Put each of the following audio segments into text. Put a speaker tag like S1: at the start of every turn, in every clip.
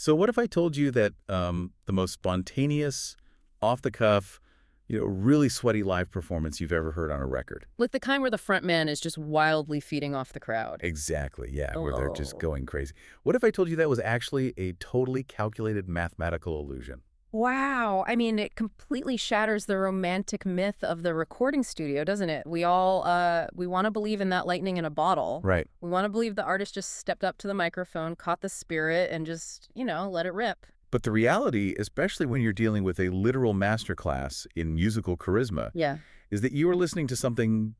S1: So what if I told you that the most spontaneous, off-the-cuff, really sweaty live performance you've ever heard on a record?
S2: Like the kind where the front man is just wildly feeding off the crowd.
S1: Exactly, yeah, where they're just
S2: Oh.
S1: going crazy. What if I told you that was actually a totally calculated mathematical illusion?
S2: Wow. I mean, it completely shatters the romantic myth of the recording studio, doesn't it? We want to believe in that lightning in a bottle.
S1: Right.
S2: We want to believe the artist just stepped up to the microphone, caught the spirit, and just, let it rip.
S1: But the reality, especially when you're dealing with a literal masterclass in musical charisma,
S2: Yeah.
S1: is that you are listening to something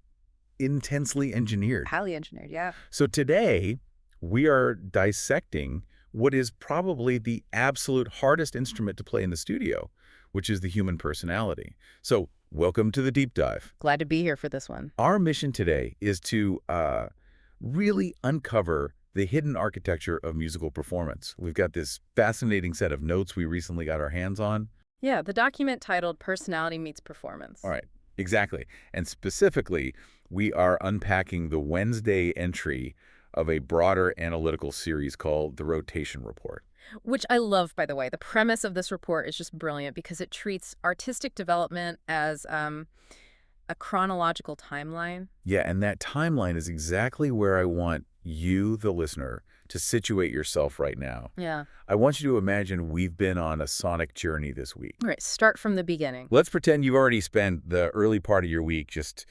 S1: intensely engineered.
S2: Highly engineered, yeah.
S1: So today, we are dissecting what is probably the absolute hardest instrument to play in the studio, which is the human personality. So welcome to the deep dive.
S2: Glad to be here for this one.
S1: Our mission today is to really uncover the hidden architecture of musical performance. We've got this fascinating set of notes we recently got our hands on.
S2: Yeah, the document titled Personality Meets Performance.
S1: All right, exactly. And specifically, we are unpacking the Wednesday entry of a broader analytical series called the Rotation Report.
S2: Which I love, by the way. The premise of this report is just brilliant because it treats artistic development as a chronological timeline.
S1: Yeah, and that timeline is exactly where I want you, the listener, to situate yourself right now.
S2: Yeah.
S1: I want you to imagine we've been on a sonic journey this week.
S2: All right, start from the beginning.
S1: Let's pretend you've already spent the early part of your week just,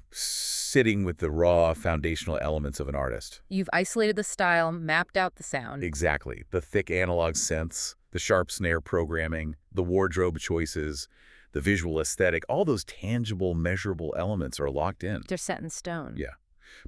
S1: sitting with the raw foundational elements of an artist.
S2: You've isolated the style, mapped out the sound.
S1: Exactly. The thick analog synths, the sharp snare programming, the wardrobe choices, the visual aesthetic, all those tangible, measurable elements are locked in.
S2: They're set in stone.
S1: Yeah.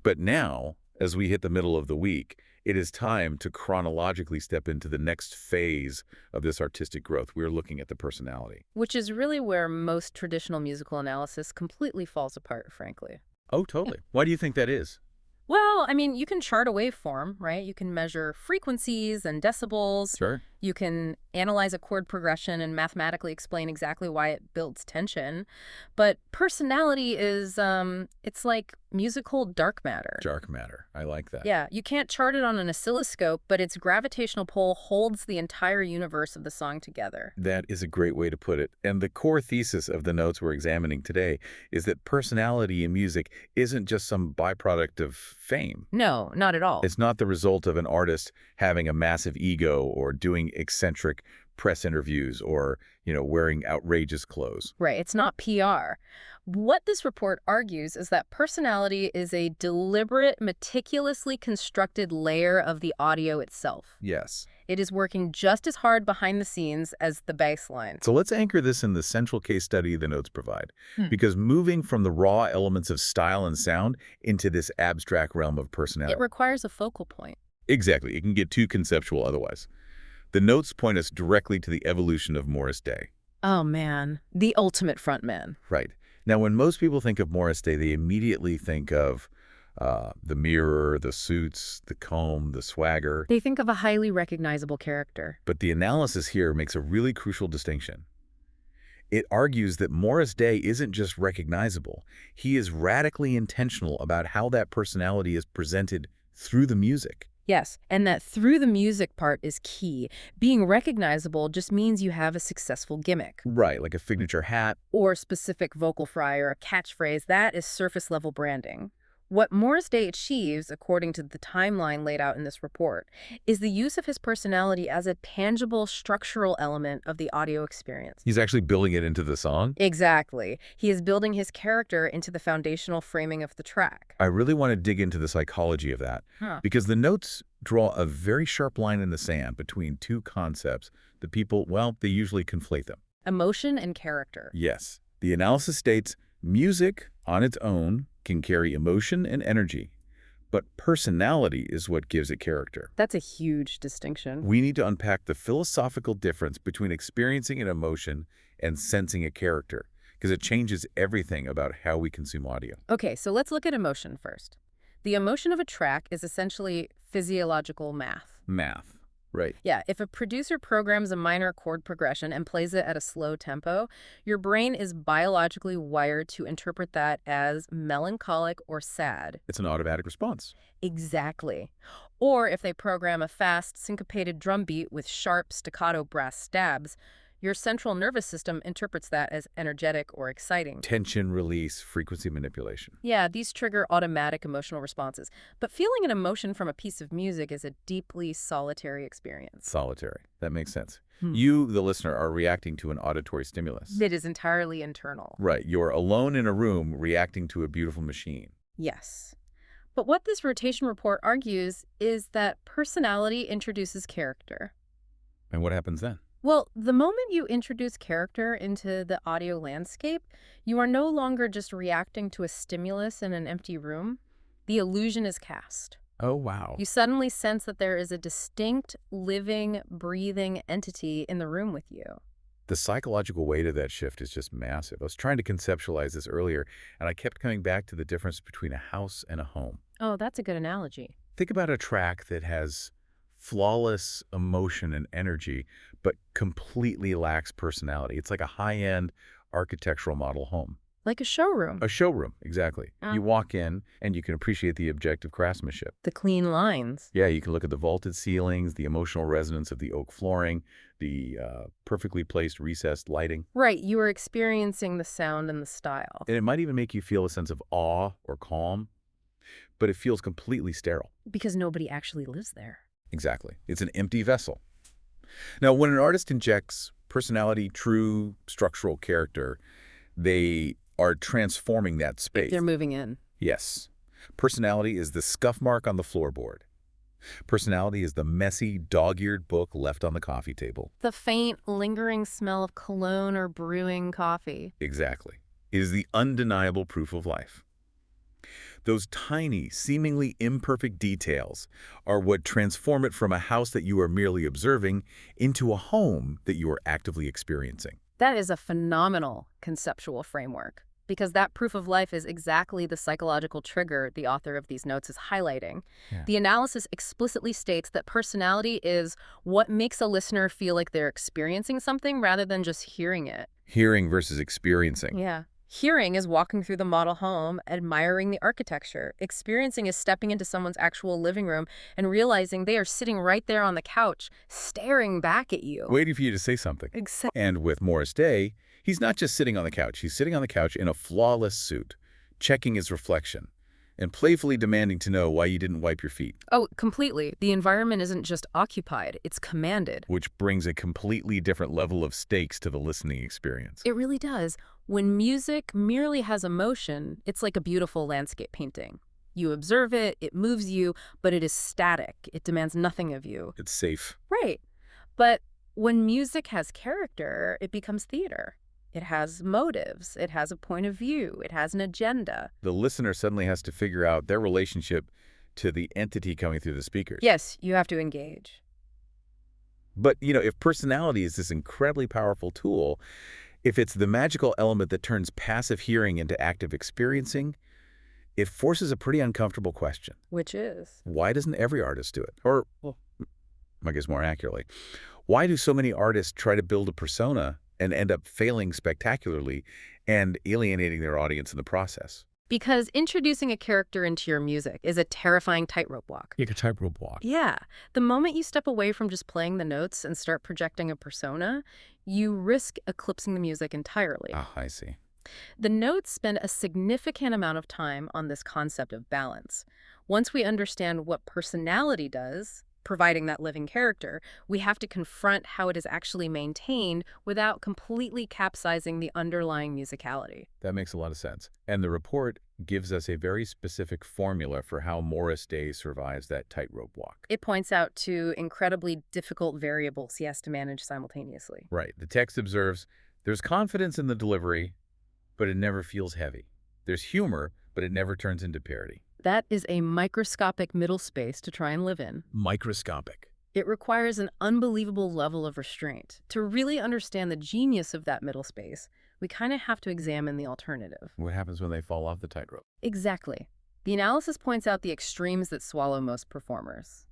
S1: But now, as we hit the middle of the week, it is time to chronologically step into the next phase of this artistic growth. We're looking at the personality.
S2: Which is really where most traditional musical analysis completely falls apart, frankly.
S1: Oh, totally. Why do you think that is?
S2: Well, I mean, you can chart a waveform, right? You can measure frequencies and decibels.
S1: Sure.
S2: You can analyze a chord progression and mathematically explain exactly why it builds tension. But personality is, it's like musical dark matter.
S1: Dark matter. I like that.
S2: Yeah, you can't chart it on an oscilloscope, but its gravitational pull holds the entire universe of the song together.
S1: That is a great way to put it. And the core thesis of the notes we're examining today is that personality in music isn't just some byproduct of fame.
S2: No, not at all.
S1: It's not the result of an artist having a massive ego or doing eccentric press interviews or, wearing outrageous clothes.
S2: Right, it's not PR. What this report argues is that personality is a deliberate, meticulously constructed layer of the audio itself.
S1: Yes.
S2: It is working just as hard behind the scenes as the bass line.
S1: So let's anchor this in the central case study the notes provide,
S2: Hmm.
S1: because moving from the raw elements of style and sound into this abstract realm of personality.
S2: It requires a focal point.
S1: Exactly. It can get too conceptual otherwise. The notes point us directly to the evolution of Morris Day.
S2: Oh man, the ultimate frontman.
S1: Right. Now, when most people think of Morris Day, they immediately think of the mirror, the suits, the comb, the swagger.
S2: They think of a highly recognizable character.
S1: But the analysis here makes a really crucial distinction. It argues that Morris Day isn't just recognizable. He is radically intentional about how that personality is presented through the music.
S2: Yes, and that through the music part is key. Being recognizable just means you have a successful gimmick.
S1: Right, like a signature hat.
S2: Or specific vocal fry or a catchphrase. That is surface-level branding. What Morris Day achieves, according to the timeline laid out in this report, is the use of his personality as a tangible structural element of the audio experience.
S1: He's actually building it into the song.
S2: Exactly. He is building his character into the foundational framing of the track.
S1: I really want to dig into the psychology of that, because the notes draw a very sharp line in the sand between two concepts that people, they usually conflate them.
S2: Emotion and character.
S1: Yes. The analysis states music on its own can carry emotion and energy, but personality is what gives it character.
S2: That's a huge distinction.
S1: We need to unpack the philosophical difference between experiencing an emotion and sensing a character, because it changes everything about how we consume audio.
S2: Okay, so let's look at emotion first. The emotion of a track is essentially physiological math.
S1: Math. Right.
S2: Yeah, if a producer programs a minor chord progression and plays it at a slow tempo, your brain is biologically wired to interpret that as melancholic or sad.
S1: It's an automatic response.
S2: Exactly. Or if they program a fast, syncopated drum beat with sharp, staccato brass stabs, your central nervous system interprets that as energetic or exciting.
S1: Tension release, frequency manipulation.
S2: Yeah, these trigger automatic emotional responses. But feeling an emotion from a piece of music is a deeply solitary experience.
S1: Solitary. That makes sense.
S2: Hmm.
S1: You, the listener, are reacting to an auditory stimulus.
S2: It is entirely internal.
S1: Right. You're alone in a room reacting to a beautiful machine.
S2: Yes. But what this rotation report argues is that personality introduces character.
S1: And what happens then?
S2: Well, the moment you introduce character into the audio landscape, you are no longer just reacting to a stimulus in an empty room. The illusion is cast.
S1: Oh, wow.
S2: You suddenly sense that there is a distinct, living, breathing entity in the room with you.
S1: The psychological weight of that shift is just massive. I was trying to conceptualize this earlier, and I kept coming back to the difference between a house and a home.
S2: Oh, that's a good analogy.
S1: Think about a track that has flawless emotion and energy, but completely lacks personality. It's like a high-end architectural model home.
S2: Like a showroom.
S1: A showroom, exactly.
S2: Ah.
S1: You walk in, and you can appreciate the objective craftsmanship.
S2: The clean lines.
S1: Yeah, you can look at the vaulted ceilings, the emotional resonance of the oak flooring, the perfectly placed recessed lighting.
S2: Right, you are experiencing the sound and the style.
S1: And it might even make you feel a sense of awe or calm, but it feels completely sterile.
S2: Because nobody actually lives there.
S1: Exactly. It's an empty vessel. Now, when an artist injects personality, true structural character, they are transforming that space.
S2: They're moving in.
S1: Yes. Personality is the scuff mark on the floorboard. Personality is the messy, dog-eared book left on the coffee table.
S2: The faint, lingering smell of cologne or brewing coffee.
S1: Exactly. It is the undeniable proof of life. Those tiny, seemingly imperfect details are what transform it from a house that you are merely observing into a home that you are actively experiencing.
S2: That is a phenomenal conceptual framework, because that proof of life is exactly the psychological trigger the author of these notes is highlighting.
S1: Yeah.
S2: The analysis explicitly states that personality is what makes a listener feel like they're experiencing something rather than just hearing it.
S1: Hearing versus experiencing.
S2: Yeah. Hearing is walking through the model home, admiring the architecture. Experiencing is stepping into someone's actual living room and realizing they are sitting right there on the couch, staring back at you.
S1: Waiting for you to say something.
S2: Exactly.
S1: And with Morris Day, he's not just sitting on the couch. He's sitting on the couch in a flawless suit, checking his reflection, and playfully demanding to know why you didn't wipe your feet.
S2: Oh, completely. The environment isn't just occupied, it's commanded.
S1: Which brings a completely different level of stakes to the listening experience.
S2: It really does. When music merely has emotion, it's like a beautiful landscape painting. You observe it, it moves you, but it is static. It demands nothing of you.
S1: It's safe.
S2: Right. But when music has character, it becomes theater. It has motives. It has a point of view. It has an agenda.
S1: The listener suddenly has to figure out their relationship to the entity coming through the speakers.
S2: Yes, you have to engage.
S1: But, if personality is this incredibly powerful tool, if it's the magical element that turns passive hearing into active experiencing, it forces a pretty uncomfortable question.
S2: Which is?
S1: Why doesn't every artist do it? Or, well, I guess more accurately, why do so many artists try to build a persona and end up failing spectacularly and alienating their audience in the process?
S2: Because introducing a character into your music is a terrifying tightrope walk.
S1: You could tightrope walk.
S2: Yeah. The moment you step away from just playing the notes and start projecting a persona, you risk eclipsing the music entirely.
S1: Ah, I see.
S2: The notes spend a significant amount of time on this concept of balance. Once we understand what personality does, providing that living character, we have to confront how it is actually maintained without completely capsizing the underlying musicality.
S1: That makes a lot of sense. And the report gives us a very specific formula for how Morris Day survives that tightrope walk.
S2: It points out two incredibly difficult variables he has to manage simultaneously.
S1: Right. The text observes, there's confidence in the delivery, but it never feels heavy. There's humor, but it never turns into parody.
S2: That is a microscopic middle space to try and live in.
S1: Microscopic.
S2: It requires an unbelievable level of restraint. To really understand the genius of that middle space, we kind of have to examine the alternative.
S1: What happens when they fall off the tightrope?
S2: Exactly. The analysis points out the extremes that swallow most performers.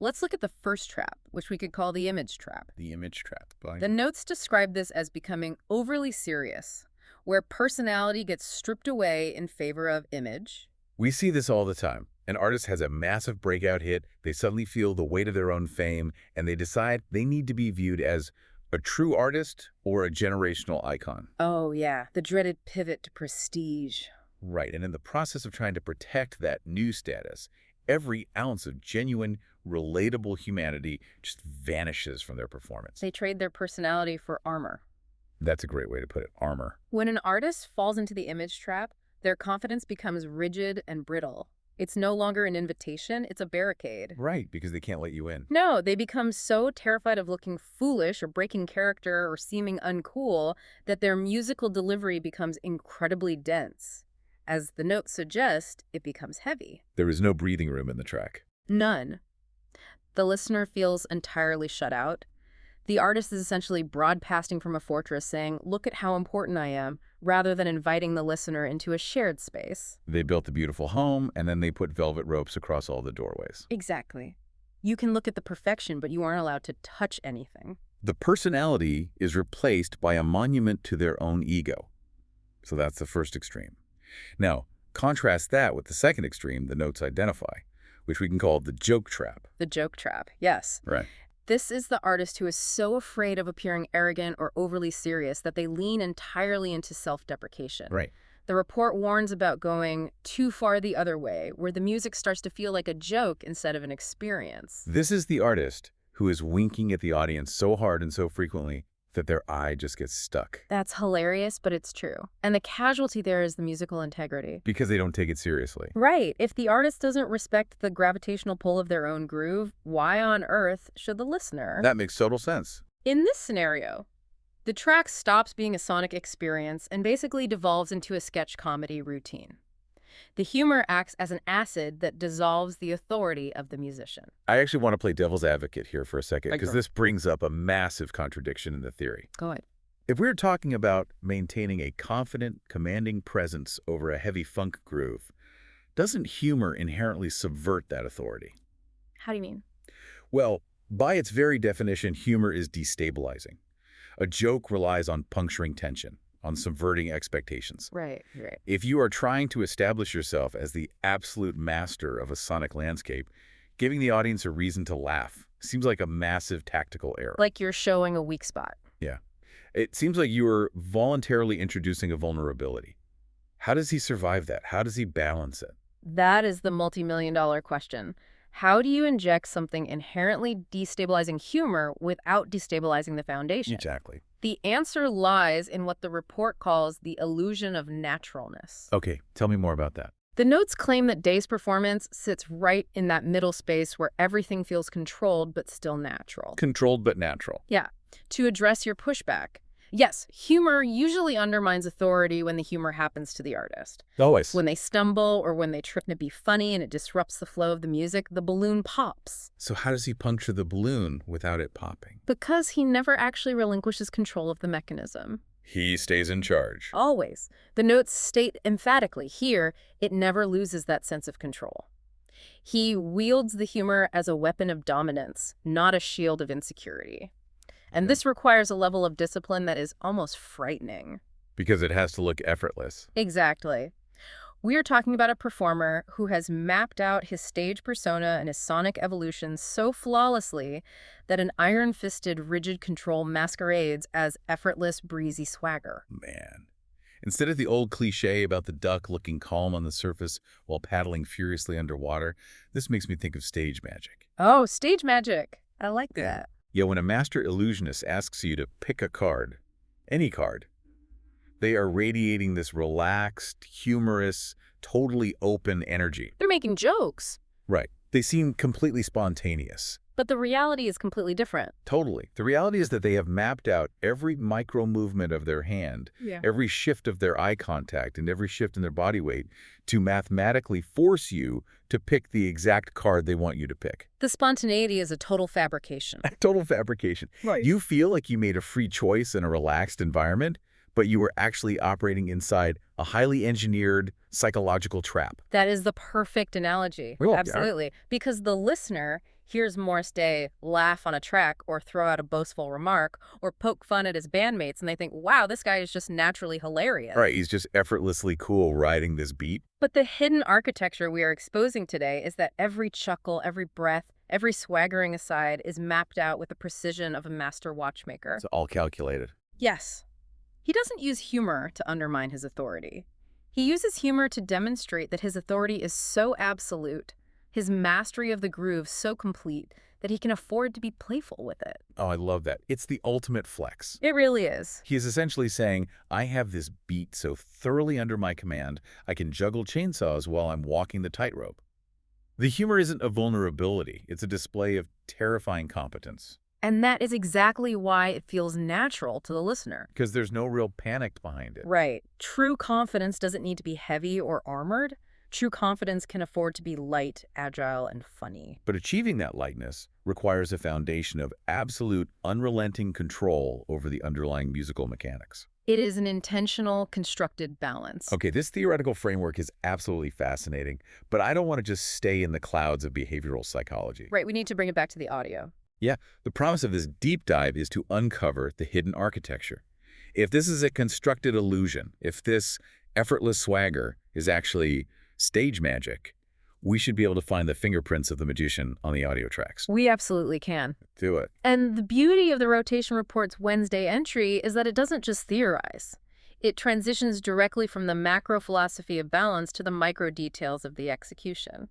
S2: Let's look at the first trap, which we could call the image trap.
S1: The image trap.
S2: The notes describe this as becoming overly serious, where personality gets stripped away in favor of image.
S1: We see this all the time. An artist has a massive breakout hit, they suddenly feel the weight of their own fame, and they decide they need to be viewed as a true artist or a generational icon.
S2: Oh, yeah, the dreaded pivot to prestige.
S1: Right, and in the process of trying to protect that new status, every ounce of genuine, relatable humanity just vanishes from their performance.
S2: They trade their personality for armor.
S1: That's a great way to put it, armor.
S2: When an artist falls into the image trap, their confidence becomes rigid and brittle. It's no longer an invitation, it's a barricade.
S1: Right, because they can't let you in.
S2: No, they become so terrified of looking foolish or breaking character or seeming uncool that their musical delivery becomes incredibly dense. As the notes suggest, it becomes heavy.
S1: There is no breathing room in the track.
S2: None. The listener feels entirely shut out. The artist is essentially broadcasting from a fortress saying, "Look at how important I am," rather than inviting the listener into a shared space.
S1: They built a beautiful home, and then they put velvet ropes across all the doorways.
S2: Exactly. You can look at the perfection, but you aren't allowed to touch anything.
S1: The personality is replaced by a monument to their own ego. So that's the first extreme. Now, contrast that with the second extreme the notes identify, which we can call the joke trap.
S2: The joke trap, yes.
S1: Right.
S2: This is the artist who is so afraid of appearing arrogant or overly serious that they lean entirely into self-deprecation.
S1: Right.
S2: The report warns about going too far the other way, where the music starts to feel like a joke instead of an experience.
S1: This is the artist who is winking at the audience so hard and so frequently that their eye just gets stuck.
S2: That's hilarious, but it's true. And the casualty there is the musical integrity.
S1: Because they don't take it seriously.
S2: Right. If the artist doesn't respect the gravitational pull of their own groove, why on earth should the listener?
S1: That makes total sense.
S2: In this scenario, the track stops being a sonic experience and basically devolves into a sketch comedy routine. The humor acts as an acid that dissolves the authority of the musician.
S1: I actually want to play devil's advocate here for a second,
S2: Like
S1: because this brings up a massive contradiction in the theory.
S2: Go ahead.
S1: If we're talking about maintaining a confident, commanding presence over a heavy funk groove, doesn't humor inherently subvert that authority?
S2: How do you mean?
S1: Well, by its very definition, humor is destabilizing. A joke relies on puncturing tension, on subverting expectations.
S2: Right.
S1: If you are trying to establish yourself as the absolute master of a sonic landscape, giving the audience a reason to laugh seems like a massive tactical error.
S2: Like you're showing a weak spot.
S1: Yeah. It seems like you are voluntarily introducing a vulnerability. How does he survive that? How does he balance it?
S2: That is the multi-million-dollar question. How do you inject something inherently destabilizing humor without destabilizing the foundation?
S1: Exactly.
S2: The answer lies in what the report calls the illusion of naturalness.
S1: Okay, tell me more about that.
S2: The notes claim that Day's performance sits right in that middle space where everything feels controlled but still natural.
S1: Controlled but natural.
S2: Yeah. To address your pushback, yes, humor usually undermines authority when the humor happens to the artist.
S1: Always.
S2: When they stumble or when they try to be funny and it disrupts the flow of the music, the balloon pops.
S1: So how does he puncture the balloon without it popping?
S2: Because he never actually relinquishes control of the mechanism.
S1: He stays in charge.
S2: Always. The notes state emphatically here, it never loses that sense of control. He wields the humor as a weapon of dominance, not a shield of insecurity. And this requires a level of discipline that is almost frightening.
S1: Because it has to look effortless.
S2: Exactly. We are talking about a performer who has mapped out his stage persona and his sonic evolution so flawlessly that an iron-fisted, rigid control masquerades as effortless, breezy swagger.
S1: Man. Instead of the old cliche about the duck looking calm on the surface while paddling furiously underwater, this makes me think of stage magic.
S2: Oh, stage magic. I like that.
S1: Yeah, when a master illusionist asks you to pick a card, any card, they are radiating this relaxed, humorous, totally open energy.
S2: They're making jokes.
S1: Right. They seem completely spontaneous.
S2: But the reality is completely different.
S1: Totally. The reality is that they have mapped out every micro movement of their hand, every shift of their eye contact, and every shift in their body weight to mathematically force you to pick the exact card they want you to pick.
S2: The spontaneity is a total fabrication.
S1: Total fabrication.
S2: Right.
S1: You feel like you made a free choice in a relaxed environment, but you were actually operating inside a highly engineered psychological trap.
S2: That is the perfect analogy.
S1: Well, yeah.
S2: Absolutely. Because the listener, hears Morris Day laugh on a track or throw out a boastful remark or poke fun at his bandmates, and they think, wow, this guy is just naturally hilarious.
S1: Right, he's just effortlessly cool riding this beat.
S2: But the hidden architecture we are exposing today is that every chuckle, every breath, every swaggering aside is mapped out with the precision of a master watchmaker.
S1: It's all calculated.
S2: Yes. He doesn't use humor to undermine his authority. He uses humor to demonstrate that his authority is so absolute, his mastery of the groove so complete, that he can afford to be playful with it.
S1: Oh, I love that. It's the ultimate flex.
S2: It really is.
S1: He is essentially saying, I have this beat so thoroughly under my command, I can juggle chainsaws while I'm walking the tightrope. The humor isn't a vulnerability. It's a display of terrifying competence.
S2: And that is exactly why it feels natural to the listener.
S1: Because there's no real panic behind it.
S2: Right. True confidence doesn't need to be heavy or armored. True confidence can afford to be light, agile, and funny.
S1: But achieving that lightness requires a foundation of absolute, unrelenting control over the underlying musical mechanics.
S2: It is an intentional, constructed balance.
S1: Okay, this theoretical framework is absolutely fascinating, but I don't want to just stay in the clouds of behavioral psychology.
S2: Right, we need to bring it back to the audio.
S1: Yeah, the promise of this deep dive is to uncover the hidden architecture. If this is a constructed illusion, if this effortless swagger is actually stage magic, we should be able to find the fingerprints of the magician on the audio tracks.
S2: We absolutely can.
S1: Do it.
S2: And the beauty of the Rotation Report's Wednesday entry is that it doesn't just theorize. It transitions directly from the macro philosophy of balance to the micro details of the execution.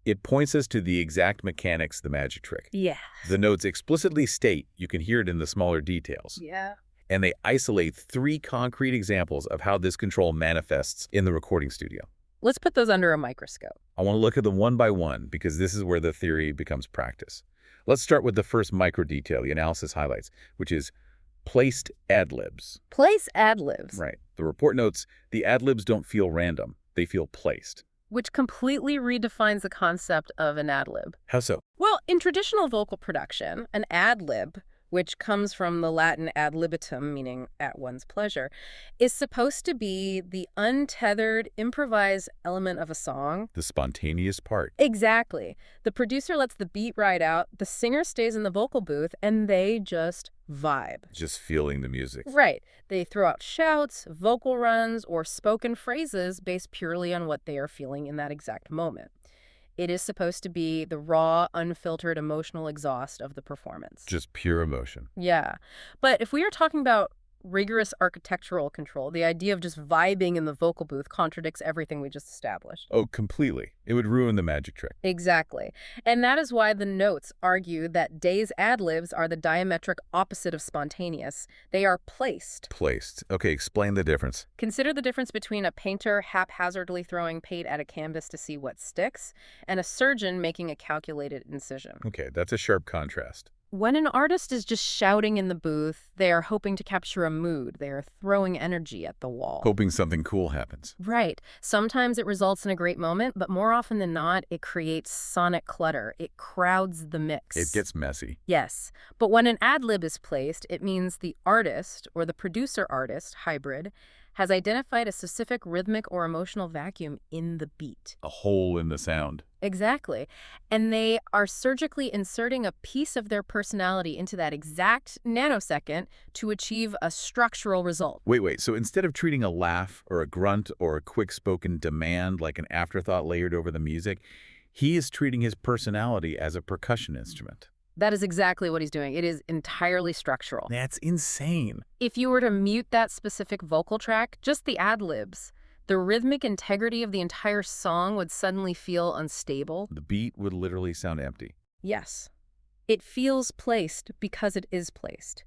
S1: It points us to the exact mechanics of the magic trick.
S2: Yeah.
S1: The notes explicitly state you can hear it in the smaller details.
S2: Yeah.
S1: And they isolate 3 concrete examples of how this control manifests in the recording studio.
S2: Let's put those under a microscope.
S1: I want to look at them one by one because this is where the theory becomes practice. Let's start with the first micro detail the analysis highlights, which is placed ad-libs.
S2: Place ad-libs.
S1: Right. The report notes the ad-libs don't feel random. They feel placed.
S2: Which completely redefines the concept of an ad-lib.
S1: How so?
S2: Well, in traditional vocal production, an ad-lib, which comes from the Latin ad libitum, meaning at one's pleasure, is supposed to be the untethered, improvised element of a song.
S1: The spontaneous part.
S2: Exactly. The producer lets the beat ride out, the singer stays in the vocal booth, and they just vibe.
S1: Just feeling the music.
S2: Right. They throw out shouts, vocal runs, or spoken phrases based purely on what they are feeling in that exact moment. It is supposed to be the raw, unfiltered emotional exhaust of the performance.
S1: Just pure emotion.
S2: Yeah. But if we are talking about rigorous architectural control, the idea of just vibing in the vocal booth contradicts everything we just established.
S1: Oh, completely. It would ruin the magic trick.
S2: Exactly. And that is why the notes argue that Day's ad-libs are the diametric opposite of spontaneous. They are placed.
S1: Placed. Okay, explain the difference.
S2: Consider the difference between a painter haphazardly throwing paint at a canvas to see what sticks and a surgeon making a calculated incision.
S1: Okay, that's a sharp contrast.
S2: When an artist is just shouting in the booth, they are hoping to capture a mood. They are throwing energy at the wall.
S1: Hoping something cool happens.
S2: Right. Sometimes it results in a great moment, but more often than not, it creates sonic clutter. It crowds the mix.
S1: It gets messy.
S2: Yes. But when an ad-lib is placed, it means the artist, or the producer-artist hybrid, has identified a specific rhythmic or emotional vacuum in the beat.
S1: A hole in the sound.
S2: Exactly. And they are surgically inserting a piece of their personality into that exact nanosecond to achieve a structural result.
S1: Wait. So instead of treating a laugh or a grunt or a quick-spoken demand like an afterthought layered over the music, he is treating his personality as a percussion instrument.
S2: That is exactly what he's doing. It is entirely structural.
S1: That's insane.
S2: If you were to mute that specific vocal track, just the ad-libs, the rhythmic integrity of the entire song would suddenly feel unstable.
S1: The beat would literally sound empty.
S2: Yes. It feels placed because it is placed.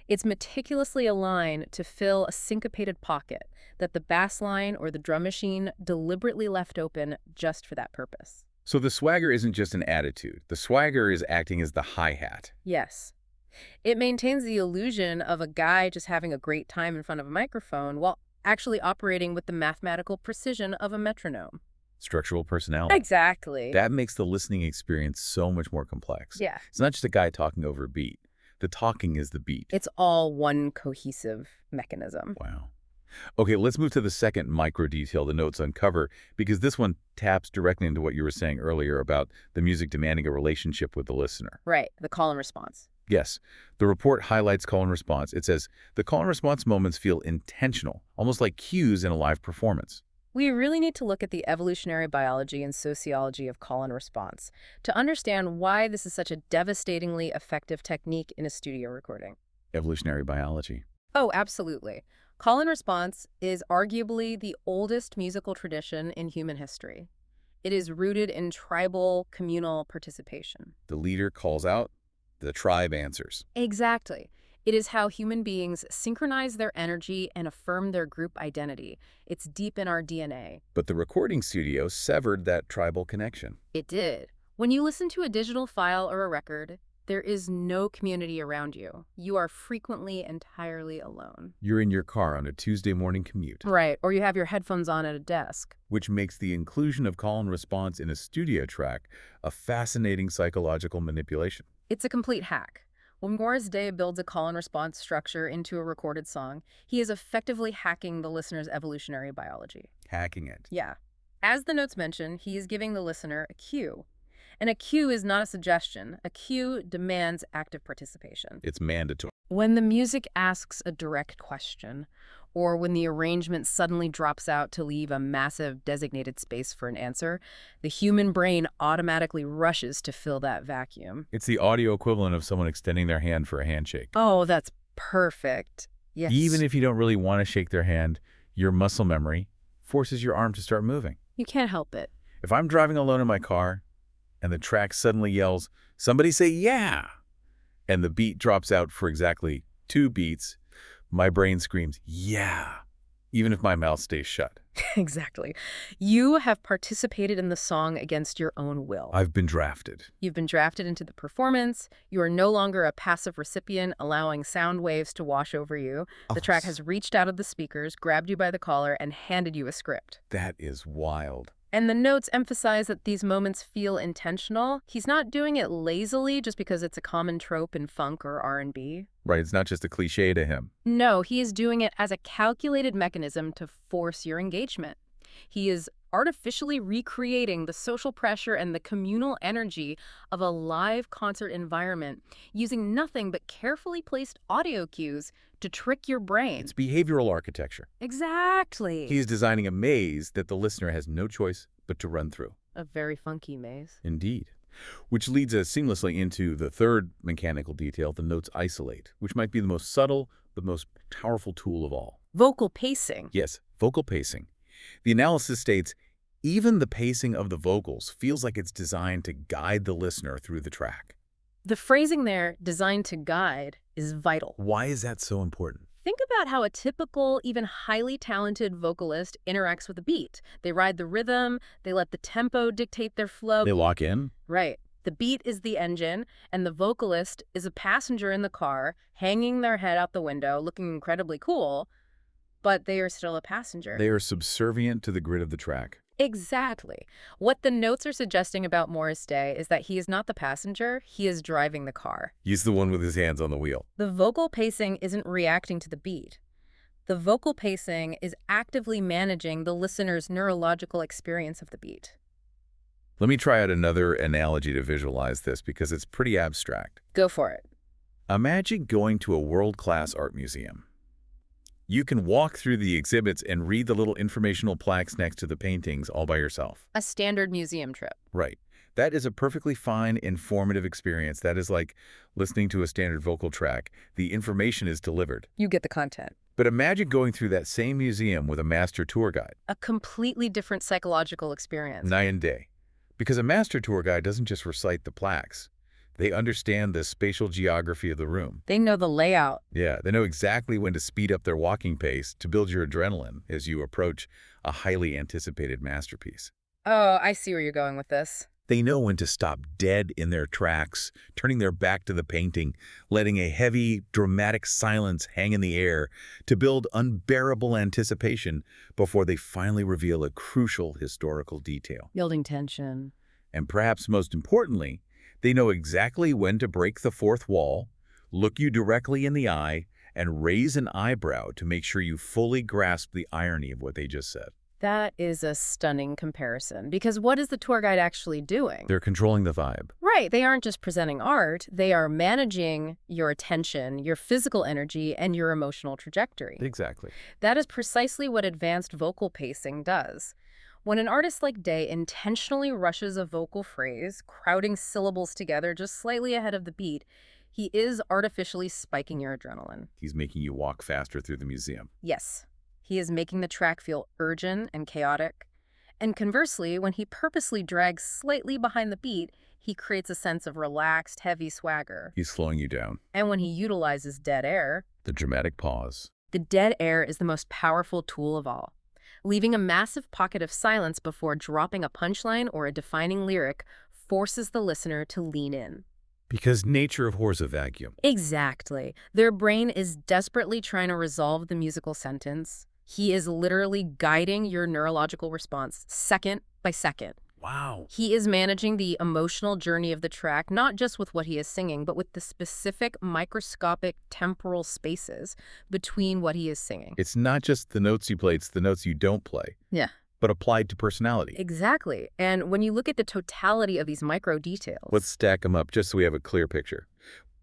S2: It's meticulously aligned to fill a syncopated pocket that the bass line or the drum machine deliberately left open just for that purpose.
S1: So the swagger isn't just an attitude. The swagger is acting as the hi-hat.
S2: Yes. It maintains the illusion of a guy just having a great time in front of a microphone while actually operating with the mathematical precision of a metronome.
S1: Structural personality.
S2: Exactly.
S1: That makes the listening experience so much more complex.
S2: Yeah.
S1: It's not just a guy talking over a beat. The talking is the beat.
S2: It's all one cohesive mechanism.
S1: Wow. Okay, let's move to the second micro detail the notes uncover, because this one taps directly into what you were saying earlier about the music demanding a relationship with the listener.
S2: Right, the call and response.
S1: Yes, the report highlights call and response. It says, the call and response moments feel intentional, almost like cues in a live performance.
S2: We really need to look at the evolutionary biology and sociology of call and response to understand why this is such a devastatingly effective technique in a studio recording.
S1: Evolutionary biology.
S2: Oh, absolutely. Call and response is arguably the oldest musical tradition in human history. It is rooted in tribal, communal participation.
S1: The leader calls out, the tribe answers.
S2: Exactly. It is how human beings synchronize their energy and affirm their group identity. It's deep in our DNA.
S1: But the recording studio severed that tribal connection.
S2: It did. When you listen to a digital file or a record, there is no community around you. You are frequently entirely alone.
S1: You're in your car on a Tuesday morning commute.
S2: Right, or you have your headphones on at a desk.
S1: Which makes the inclusion of call and response in a studio track a fascinating psychological manipulation.
S2: It's a complete hack. When Morris Day builds a call and response structure into a recorded song, he is effectively hacking the listener's evolutionary biology.
S1: Hacking it.
S2: Yeah. As the notes mention, he is giving the listener a cue. And a cue is not a suggestion. A cue demands active participation.
S1: It's mandatory.
S2: When the music asks a direct question, or when the arrangement suddenly drops out to leave a massive designated space for an answer, the human brain automatically rushes to fill that vacuum.
S1: It's the audio equivalent of someone extending their hand for a handshake.
S2: Oh, that's perfect. Yes.
S1: Even if you don't really want to shake their hand, your muscle memory forces your arm to start moving.
S2: You can't help it.
S1: If I'm driving alone in my car and the track suddenly yells, "Somebody say yeah," and the beat drops out for exactly 2 beats, my brain screams, "Yeah," even if my mouth stays shut.
S2: Exactly. You have participated in the song against your own will.
S1: I've been drafted.
S2: You've been drafted into the performance. You are no longer a passive recipient, allowing sound waves to wash over you. The track has reached out of the speakers, grabbed you by the collar, and handed you a script.
S1: That is wild.
S2: And the notes emphasize that these moments feel intentional. He's not doing it lazily just because it's a common trope in funk or R&B.
S1: Right, it's not just a cliche to him.
S2: No, he is doing it as a calculated mechanism to force your engagement. He is artificially recreating the social pressure and the communal energy of a live concert environment using nothing but carefully placed audio cues to trick your brain.
S1: It's behavioral architecture.
S2: Exactly.
S1: He is designing a maze that the listener has no choice but to run through.
S2: A very funky maze.
S1: Indeed. Which leads us seamlessly into the third mechanical detail, the notes isolate, which might be the most subtle, but most powerful tool of all.
S2: Vocal pacing.
S1: Yes, vocal pacing. The analysis states, even the pacing of the vocals feels like it's designed to guide the listener through the track.
S2: The phrasing there, designed to guide, is vital.
S1: Why is that so important?
S2: Think about how a typical, even highly talented vocalist interacts with a beat. They ride the rhythm, they let the tempo dictate their flow.
S1: They lock in?
S2: Right. The beat is the engine, and the vocalist is a passenger in the car, hanging their head out the window, looking incredibly cool, but they are still a passenger.
S1: They are subservient to the grid of the track.
S2: Exactly. What the notes are suggesting about Morris Day is that he is not the passenger, he is driving the car.
S1: He's the one with his hands on the wheel.
S2: The vocal pacing isn't reacting to the beat. The vocal pacing is actively managing the listener's neurological experience of the beat.
S1: Let me try out another analogy to visualize this because it's pretty abstract.
S2: Go for it.
S1: Imagine going to a world-class art museum. You can walk through the exhibits and read the little informational plaques next to the paintings all by yourself.
S2: A standard museum trip.
S1: Right. That is a perfectly fine, informative experience. That is like listening to a standard vocal track. The information is delivered.
S2: You get the content.
S1: But imagine going through that same museum with a master tour guide.
S2: A completely different psychological experience.
S1: Night and day. Because a master tour guide doesn't just recite the plaques. They understand the spatial geography of the room.
S2: They know the layout.
S1: Yeah, they know exactly when to speed up their walking pace to build your adrenaline as you approach a highly anticipated masterpiece.
S2: Oh, I see where you're going with this.
S1: They know when to stop dead in their tracks, turning their back to the painting, letting a heavy, dramatic silence hang in the air to build unbearable anticipation before they finally reveal a crucial historical detail.
S2: Building tension.
S1: And perhaps most importantly, they know exactly when to break the fourth wall, look you directly in the eye, and raise an eyebrow to make sure you fully grasp the irony of what they just said.
S2: That is a stunning comparison, because what is the tour guide actually doing?
S1: They're controlling the vibe.
S2: Right, they aren't just presenting art, they are managing your attention, your physical energy, and your emotional trajectory.
S1: Exactly.
S2: That is precisely what advanced vocal pacing does. When an artist like Day intentionally rushes a vocal phrase, crowding syllables together just slightly ahead of the beat, he is artificially spiking your adrenaline.
S1: He's making you walk faster through the museum.
S2: Yes, he is making the track feel urgent and chaotic. And conversely, when he purposely drags slightly behind the beat, he creates a sense of relaxed, heavy swagger.
S1: He's slowing you down.
S2: And when he utilizes dead air,
S1: The dramatic pause.
S2: the dead air is the most powerful tool of all. Leaving a massive pocket of silence before dropping a punchline or a defining lyric forces the listener to lean in.
S1: Because nature abhors a vacuum.
S2: Exactly. Their brain is desperately trying to resolve the musical sentence. He is literally guiding your neurological response second by second.
S1: Wow.
S2: He is managing the emotional journey of the track, not just with what he is singing, but with the specific microscopic temporal spaces between what he is singing.
S1: It's not just the notes you play, it's the notes you don't play.
S2: Yeah.
S1: But applied to personality.
S2: Exactly. And when you look at the totality of these micro details.
S1: Let's stack them up just so we have a clear picture.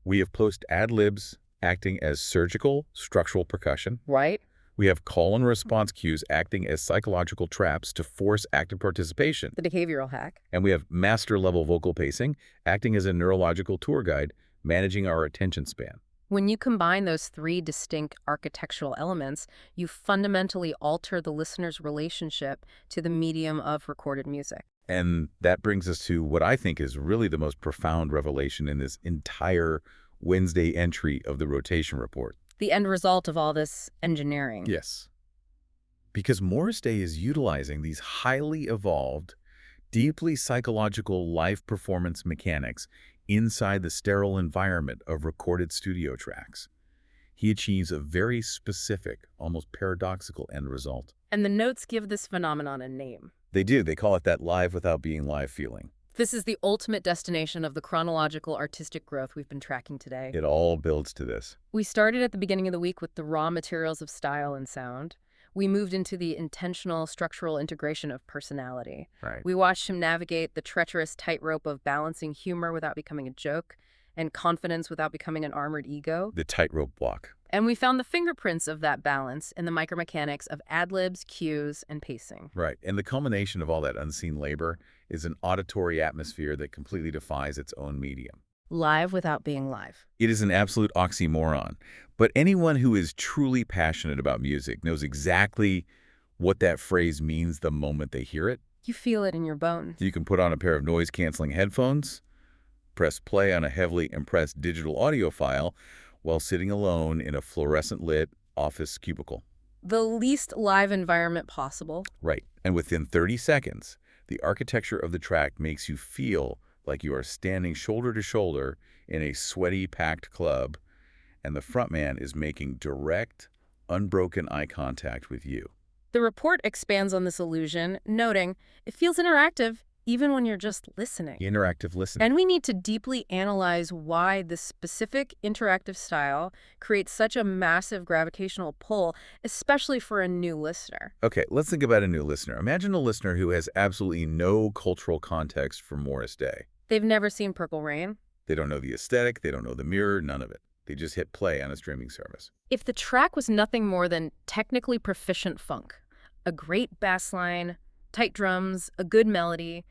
S1: We have post ad-libs acting as surgical, structural percussion.
S2: Right?
S1: We have call and response cues acting as psychological traps to force active participation.
S2: The behavioral hack.
S1: And we have master-level vocal pacing acting as a neurological tour guide, managing our attention span.
S2: When you combine those three distinct architectural elements, you fundamentally alter the listener's relationship to the medium of recorded music.
S1: And that brings us to what I think is really the most profound revelation in this entire Wednesday entry of the rotation report.
S2: The end result of all this engineering.
S1: Yes. Because Morris Day is utilizing these highly evolved, deeply psychological live performance mechanics inside the sterile environment of recorded studio tracks. He achieves a very specific, almost paradoxical end result.
S2: And the notes give this phenomenon a name.
S1: They do. They call it that live without being live feeling.
S2: This is the ultimate destination of the chronological artistic growth we've been tracking today.
S1: It all builds to this.
S2: We started at the beginning of the week with the raw materials of style and sound. We moved into the intentional structural integration of personality.
S1: Right.
S2: We watched him navigate the treacherous tightrope of balancing humor without becoming a joke and confidence without becoming an armored ego.
S1: The tightrope walk.
S2: And we found the fingerprints of that balance in the micromechanics of ad-libs, cues, and pacing.
S1: Right. And the culmination of all that unseen labor is an auditory atmosphere that completely defies its own medium.
S2: Live without being live.
S1: It is an absolute oxymoron. But anyone who is truly passionate about music knows exactly what that phrase means the moment they hear it.
S2: You feel it in your bones.
S1: You can put on a pair of noise-canceling headphones, press play on a heavily impressed digital audio file while sitting alone in a fluorescent-lit office cubicle.
S2: The least live environment possible.
S1: Right. And within 30 seconds, the architecture of the track makes you feel like you are standing shoulder to shoulder in a sweaty, packed club, and the frontman is making direct, unbroken eye contact with you.
S2: The report expands on this illusion, noting it feels interactive even when you're just listening.
S1: Interactive listening.
S2: And we need to deeply analyze why this specific interactive style creates such a massive gravitational pull, especially for a new listener.
S1: Okay, let's think about a new listener. Imagine a listener who has absolutely no cultural context for Morris Day.
S2: They've never seen Purple Rain.
S1: They don't know the aesthetic, they don't know the mirror, none of it. They just hit play on a streaming service.
S2: If the track was nothing more than technically proficient funk, a great bass line, tight drums, a good melody,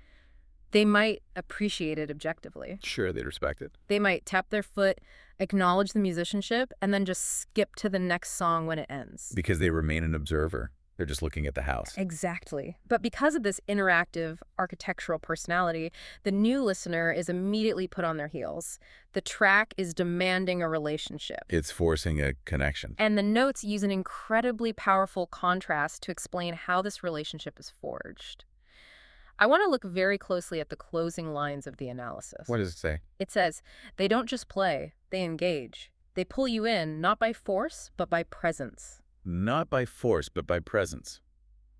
S2: they might appreciate it objectively.
S1: Sure, they'd respect it.
S2: They might tap their foot, acknowledge the musicianship, and then just skip to the next song when it ends.
S1: Because they remain an observer. They're just looking at the house.
S2: Exactly. But because of this interactive architectural personality, the new listener is immediately put on their heels. The track is demanding a relationship.
S1: It's forcing a connection.
S2: And the notes use an incredibly powerful contrast to explain how this relationship is forged. I want to look very closely at the closing lines of the analysis.
S1: What does it say?
S2: It says, they don't just play, they engage. They pull you in, not by force, but by presence.
S1: Not by force, but by presence.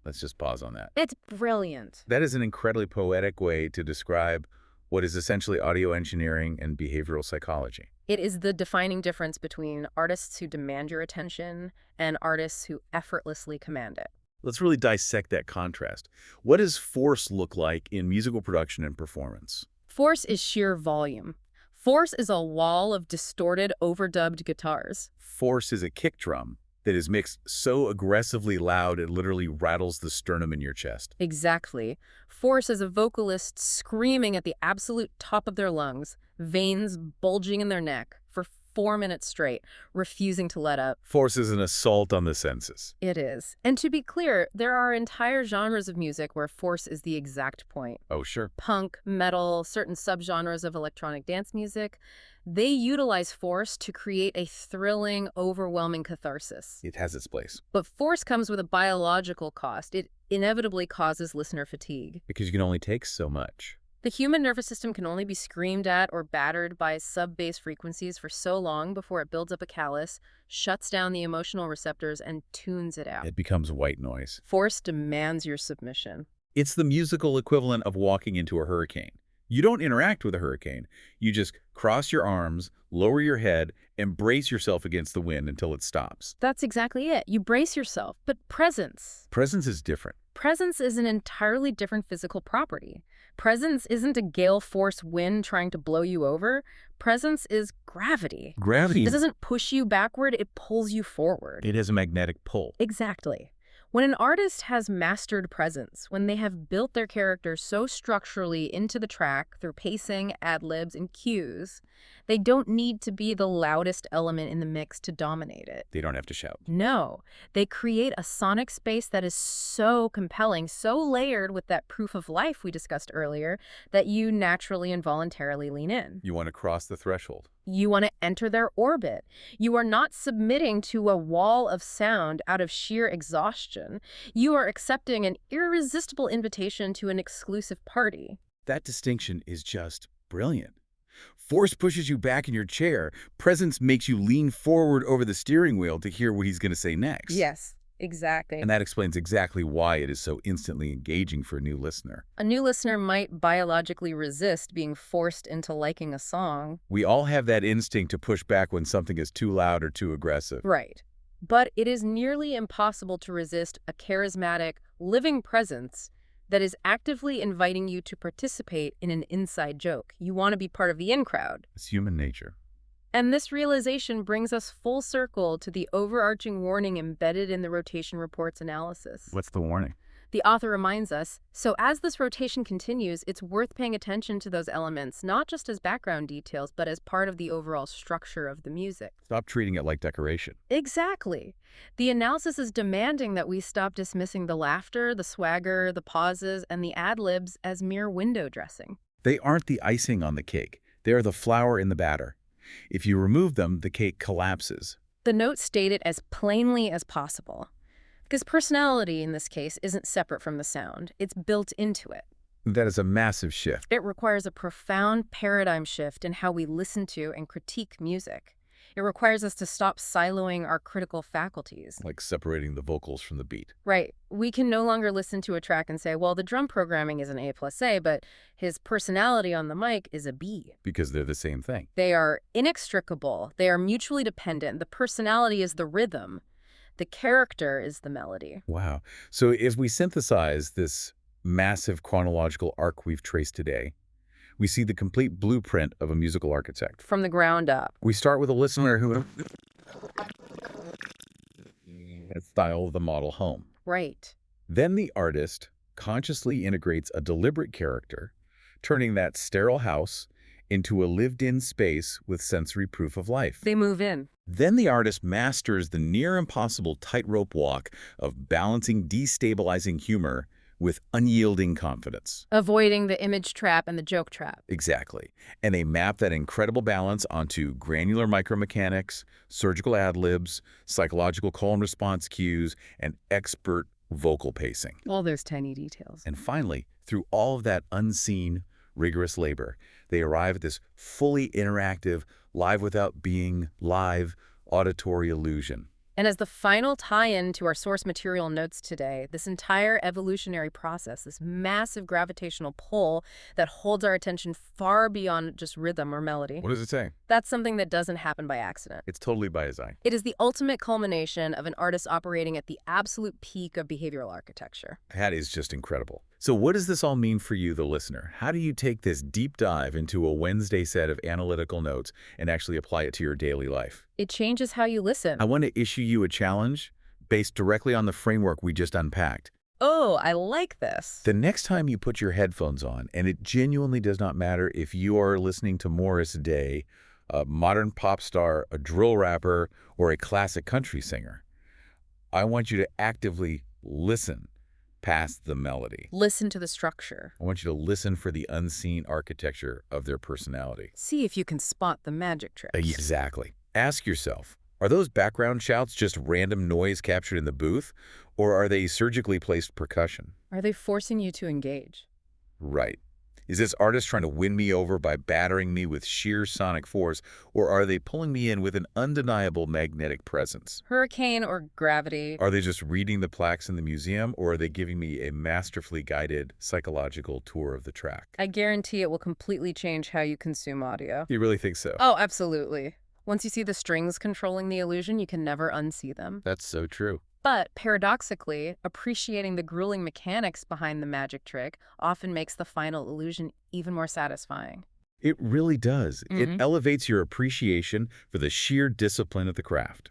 S1: Let's just pause on that.
S2: It's brilliant.
S1: That is an incredibly poetic way to describe what is essentially audio engineering and behavioral psychology.
S2: It is the defining difference between artists who demand your attention and artists who effortlessly command it.
S1: Let's really dissect that contrast. What does force look like in musical production and performance?
S2: Force is sheer volume. Force is a wall of distorted, overdubbed guitars.
S1: Force is a kick drum that is mixed so aggressively loud it literally rattles the sternum in your chest.
S2: Exactly. Force is a vocalist screaming at the absolute top of their lungs, veins bulging in their neck, for 4 minutes straight, refusing to let up.
S1: Force is an assault on the senses.
S2: It is. And to be clear, there are entire genres of music where force is the exact point.
S1: Oh, sure.
S2: Punk, metal, certain subgenres of electronic dance music, they utilize force to create a thrilling, overwhelming catharsis.
S1: It has its place.
S2: But force comes with a biological cost. It inevitably causes listener fatigue.
S1: Because you can only take so much.
S2: The human nervous system can only be screamed at or battered by sub-bass frequencies for so long before it builds up a callus, shuts down the emotional receptors, and tunes it out.
S1: It becomes white noise.
S2: Force demands your submission.
S1: It's the musical equivalent of walking into a hurricane. You don't interact with a hurricane. You just cross your arms, lower your head, and brace yourself against the wind until it stops.
S2: That's exactly it. You brace yourself. But presence.
S1: Presence is different.
S2: Presence is an entirely different physical property. Presence isn't a gale force wind trying to blow you over. Presence is gravity.
S1: Gravity.
S2: It doesn't push you backward, it pulls you forward.
S1: It has a magnetic pull.
S2: Exactly. When an artist has mastered presence, when they have built their character so structurally into the track through pacing, ad-libs, and cues, they don't need to be the loudest element in the mix to dominate it.
S1: They don't have to shout.
S2: No, they create a sonic space that is so compelling, so layered with that proof of life we discussed earlier, that you naturally and voluntarily lean in.
S1: You want to cross the threshold.
S2: You want to enter their orbit. You are not submitting to a wall of sound out of sheer exhaustion. You are accepting an irresistible invitation to an exclusive party.
S1: That distinction is just brilliant. Force pushes you back in your chair. Presence makes you lean forward over the steering wheel to hear what he's going to say next.
S2: Yes, exactly.
S1: And that explains exactly why it is so instantly engaging for a new listener.
S2: A new listener might biologically resist being forced into liking a song.
S1: We all have that instinct to push back when something is too loud or too aggressive.
S2: Right. But it is nearly impossible to resist a charismatic, living presence that is actively inviting you to participate in an inside joke. You want to be part of the in-crowd.
S1: It's human nature.
S2: And this realization brings us full circle to the overarching warning embedded in the rotation report's analysis.
S1: What's the warning?
S2: The author reminds us, so as this rotation continues, it's worth paying attention to those elements, not just as background details, but as part of the overall structure of the music.
S1: Stop treating it like decoration.
S2: Exactly. The analysis is demanding that we stop dismissing the laughter, the swagger, the pauses, and the ad-libs as mere window dressing.
S1: They aren't the icing on the cake. They are the flour in the batter. If you remove them, the cake collapses.
S2: The notes state it as plainly as possible. Because personality, in this case, isn't separate from the sound. It's built into it.
S1: That is a massive shift.
S2: It requires a profound paradigm shift in how we listen to and critique music. It requires us to stop siloing our critical faculties.
S1: Like separating the vocals from the beat.
S2: Right. We can no longer listen to a track and say, well, the drum programming is an A+A, but his personality on the mic is a B.
S1: Because they're the same thing.
S2: They are inextricable. They are mutually dependent. The personality is the rhythm. The character is the melody.
S1: Wow. So if we synthesize this massive chronological arc we've traced today, we see the complete blueprint of a musical architect.
S2: From the ground up.
S1: We start with a listener who style the model home.
S2: Right.
S1: Then the artist consciously integrates a deliberate character, turning that sterile house into a lived-in space with sensory proof of life.
S2: They move in.
S1: Then the artist masters the near-impossible tightrope walk of balancing destabilizing humor with unyielding confidence.
S2: Avoiding the image trap and the joke trap.
S1: Exactly. And they map that incredible balance onto granular micromechanics, surgical ad-libs, psychological call and response cues, and expert vocal pacing.
S2: All those tiny details.
S1: And finally, through all of that unseen, rigorous labor, they arrive at this fully interactive, live without being live auditory illusion.
S2: And as the final tie-in to our source material notes today, this entire evolutionary process, this massive gravitational pull that holds our attention far beyond just rhythm or melody,
S1: What does it say?
S2: that's something that doesn't happen by accident.
S1: It's totally by design.
S2: It is the ultimate culmination of an artist operating at the absolute peak of behavioral architecture.
S1: That is just incredible. So what does this all mean for you, the listener? How do you take this deep dive into a Wednesday set of analytical notes and actually apply it to your daily life?
S2: It changes how you listen.
S1: I want to issue you a challenge based directly on the framework we just unpacked.
S2: Oh, I like this.
S1: The next time you put your headphones on, and it genuinely does not matter if you are listening to Morris Day, a modern pop star, a drill rapper, or a classic country singer, I want you to actively listen past the melody.
S2: Listen to the structure.
S1: I want you to listen for the unseen architecture of their personality.
S2: See if you can spot the magic tricks.
S1: Exactly. Ask yourself, are those background shouts just random noise captured in the booth, or are they surgically placed percussion?
S2: Are they forcing you to engage?
S1: Right. Is this artist trying to win me over by battering me with sheer sonic force, or are they pulling me in with an undeniable magnetic presence?
S2: Hurricane or gravity?
S1: Are they just reading the plaques in the museum, or are they giving me a masterfully guided psychological tour of the track?
S2: I guarantee it will completely change how you consume audio.
S1: You really think so?
S2: Oh, absolutely. Once you see the strings controlling the illusion, you can never unsee them.
S1: That's so true.
S2: But paradoxically, appreciating the grueling mechanics behind the magic trick often makes the final illusion even more satisfying.
S1: It really does. It
S2: Mhm.
S1: elevates your appreciation for the sheer discipline of the craft.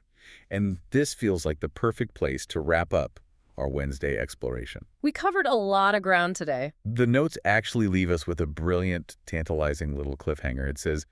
S1: And this feels like the perfect place to wrap up our Wednesday exploration.
S2: We covered a lot of ground today.
S1: The notes actually leave us with a brilliant, tantalizing little cliffhanger. It says,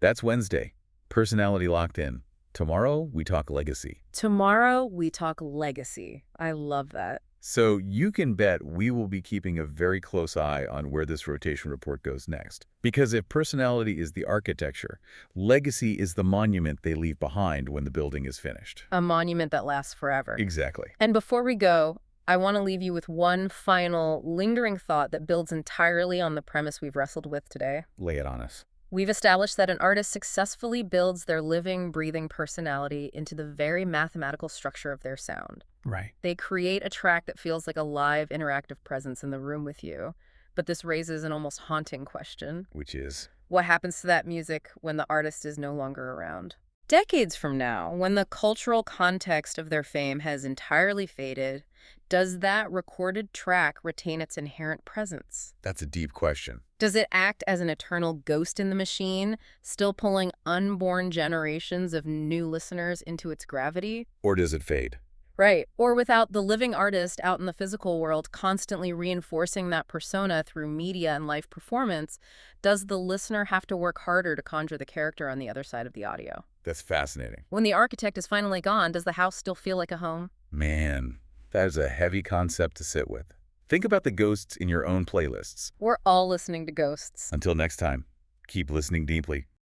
S1: that's Wednesday. Personality locked in. Tomorrow, we talk legacy.
S2: Tomorrow, we talk legacy. I love that.
S1: So you can bet we will be keeping a very close eye on where this rotation report goes next. Because if personality is the architecture, legacy is the monument they leave behind when the building is finished.
S2: A monument that lasts forever.
S1: Exactly.
S2: And before we go, I want to leave you with one final lingering thought that builds entirely on the premise we've wrestled with today.
S1: Lay it on us.
S2: We've established that an artist successfully builds their living, breathing personality into the very mathematical structure of their sound.
S1: Right.
S2: They create a track that feels like a live, interactive presence in the room with you. But this raises an almost haunting question.
S1: Which is?
S2: What happens to that music when the artist is no longer around? Decades from now, when the cultural context of their fame has entirely faded, does that recorded track retain its inherent presence?
S1: That's a deep question.
S2: Does it act as an eternal ghost in the machine, still pulling unborn generations of new listeners into its gravity?
S1: Or does it fade?
S2: Right. Or without the living artist out in the physical world constantly reinforcing that persona through media and live performance, does the listener have to work harder to conjure the character on the other side of the audio?
S1: That's fascinating.
S2: When the architect is finally gone, does the house still feel like a home?
S1: Man, that is a heavy concept to sit with. Think about the ghosts in your own playlists.
S2: We're all listening to ghosts.
S1: Until next time, keep listening deeply.